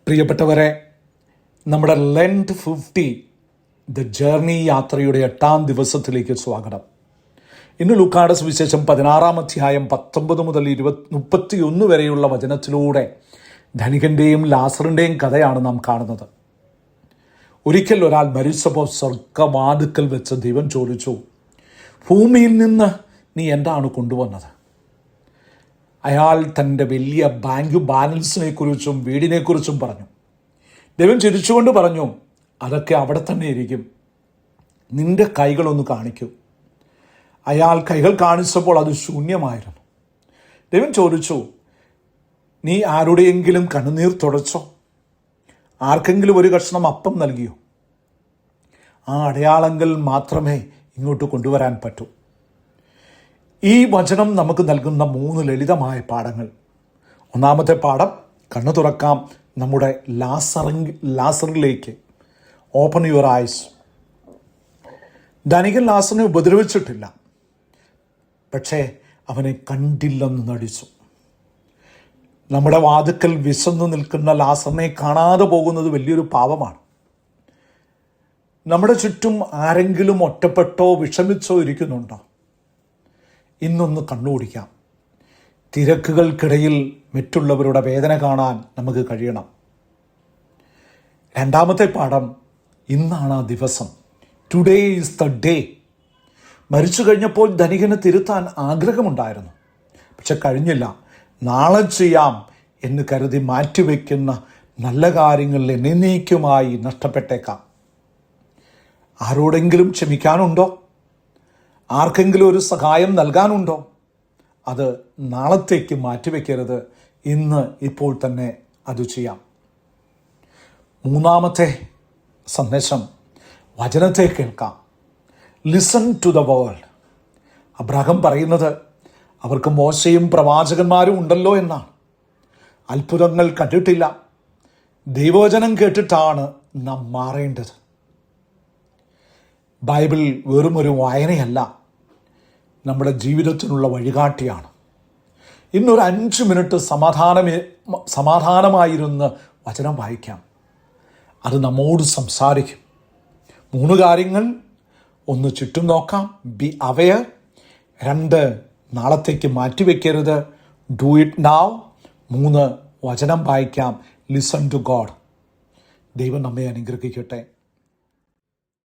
പ്രിയപ്പെട്ടവരെ, നമ്മുടെ lent 50 the journey യാത്രയുടെ 8-ാം ദിവസത്തിലേക്ക് സ്വാഗതം. ഇന്ന് ലൂക്കായുടെ സുവിശേഷം 16-ാം അധ്യായം 19 മുതൽ 31 വരെയുള്ള വചനത്തിലൂടെ ധനികൻ്റെയും ലാസറിൻ്റെയും കഥയാണ് നാം കാണുന്നത്. ഒരിക്കൽ ഒരാൾ മരിച്ചപ്പോൾ സ്വർഗവാതിൽക്കൽ വെച്ച് ദൈവം ചോദിച്ചു, ഭൂമിയിൽ നിന്ന് നീ എന്താണ് കൊണ്ടുവന്നത്? അയാൾ തൻ്റെ വലിയ ബാങ്ക് ബാലൻസിനെ കുറിച്ചും വീടിനെക്കുറിച്ചും പറഞ്ഞു. ദൈവം ചിരിച്ചുകൊണ്ട് പറഞ്ഞു, അതൊക്കെ അവിടെ തന്നെ ഇരിക്കും, നിന്റെ കൈകളൊന്ന് കാണിക്കൂ. അയാൾ കൈകൾ കാണിച്ചപ്പോൾ അത് ശൂന്യമായിരുന്നു. ദൈവം ചോദിച്ചു, നീ ആരുടെയെങ്കിലും കണ്ണുനീർ തുടച്ചോ? ആർക്കെങ്കിലും ഒരു കഷ്ണം അപ്പം നൽകിയോ? ആ അടയാളങ്ങൾ മാത്രമേ ഇങ്ങോട്ട് കൊണ്ടുവരാൻ പറ്റൂ. ഈ വചനം നമുക്ക് നൽകുന്ന 3 ലളിതമായ പാഠങ്ങൾ. ഒന്നാമത്തെ പാഠം, കണ്ണു തുറക്കാം നമ്മുടെ ലാസറിലേക്ക്. Open your eyes. ധനികൻ ലാസറിനെ ഉപദ്രവിച്ചിട്ടില്ല, പക്ഷേ അവനെ കണ്ടില്ലെന്ന് നടിച്ചു. നമ്മുടെ വാതിക്കൽ വിശന്നു നിൽക്കുന്ന ലാസറിനെ കാണാതെ പോകുന്നത് വലിയൊരു പാപമാണ്. നമ്മുടെ ചുറ്റും ആരെങ്കിലും ഒറ്റപ്പെട്ടോ വിഷമിച്ചോ ഇരിക്കുന്നുണ്ടോ? ഇന്നൊന്ന് കണ്ണോടിക്കാം. തിരക്കുകൾക്കിടയിൽ മറ്റുള്ളവരുടെ വേദന കാണാൻ നമുക്ക് കഴിയണം. രണ്ടാമത്തെ പാഠം, ഇന്നാണ് ആ ദിവസം. Today is the day. മരിച്ചു കഴിഞ്ഞപ്പോൾ ധനികന് തിരുത്താൻ ആഗ്രഹമുണ്ടായിരുന്നു, പക്ഷെ കഴിഞ്ഞില്ല. നാളെ ചെയ്യാം എന്ന് കരുതി മാറ്റിവെക്കുന്ന നല്ല കാര്യങ്ങൾ എന്നേക്കുമായി നഷ്ടപ്പെട്ടേക്കാം. ആരോടെങ്കിലും ക്ഷമിക്കാനുണ്ടോ? ആർക്കെങ്കിലും ഒരു സഹായം നൽകാനുണ്ടോ? അത് നാളത്തേക്ക് മാറ്റിവെക്കരുത്. ഇപ്പോൾ തന്നെ അത് ചെയ്യാം. മൂന്നാമത്തെ സന്ദേശം, വചനത്തെ കേൾക്കാം. Listen to the world. Abraham പറയുന്നത് അവർക്ക് മോശയും പ്രവാചകന്മാരും ഉണ്ടല്ലോ എന്നാണ്. അത്ഭുതങ്ങൾ കണ്ടിട്ടില്ല, ദൈവവചനം കേട്ടിട്ടാണ് നാം മാറേണ്ടത്. ബൈബിൾ വെറുമൊരു വായനയല്ല, നമ്മുടെ ജീവിതത്തിനുള്ള വഴികാട്ടിയാണ്. ഇന്നൊരു 5 മിനിറ്റ് സമാധാനമായിരുന്ന് വചനം വായിക്കാം. അത് നമ്മോട് സംസാരിക്കും. 3 കാര്യങ്ങൾ. 1, ചുറ്റും നോക്കാം, ബി അവെയർ. 2, നാളത്തേക്ക് മാറ്റിവെക്കരുത്, ഡു ഇറ്റ് നൗ. 3, വചനം വായിക്കാം, ലിസൺ ടു ഗോഡ്. ദൈവം നമ്മെ അനുഗ്രഹിക്കട്ടെ.